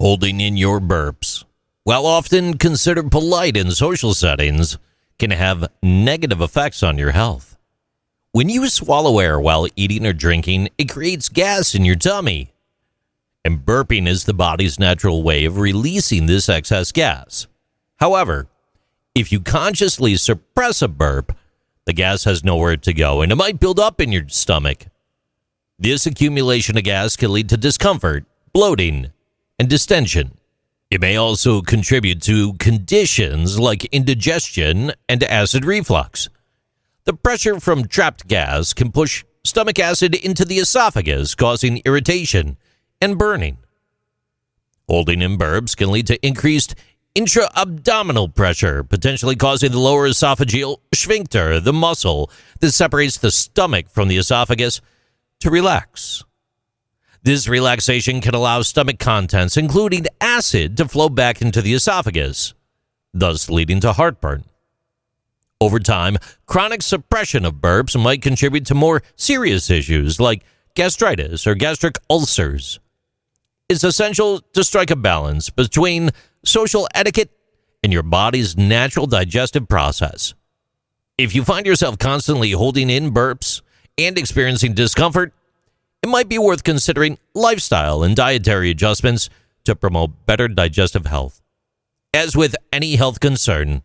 Holding in your burps, while often considered polite in social settings, can have negative effects on your health. When you swallow air while eating or drinking, it creates gas in your tummy. And burping is the body's natural way of releasing this excess gas. However, if you consciously suppress a burp, the gas has nowhere to go and it might build up in your stomach. This accumulation of gas can lead to discomfort, bloating, and distension. It may also contribute to conditions like indigestion and acid reflux. The pressure from trapped gas can push stomach acid into the esophagus, causing irritation and burning. Holding in burps can lead to increased intra-abdominal pressure, potentially causing the lower esophageal sphincter, the muscle that separates the stomach from the esophagus, to relax. This relaxation can allow stomach contents, including acid, to flow back into the esophagus, thus leading to heartburn. Over time, chronic suppression of burps might contribute to more serious issues like gastritis or gastric ulcers. It's essential to strike a balance between social etiquette and your body's natural digestive process. If you find yourself constantly holding in burps and experiencing discomfort, it might be worth considering lifestyle and dietary adjustments to promote better digestive health. As with any health concern,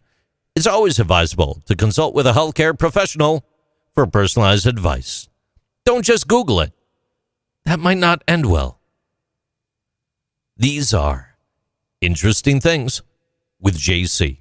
it's always advisable to consult with a healthcare professional for personalized advice. Don't just Google it. That might not end well. These are Interesting Things with JC.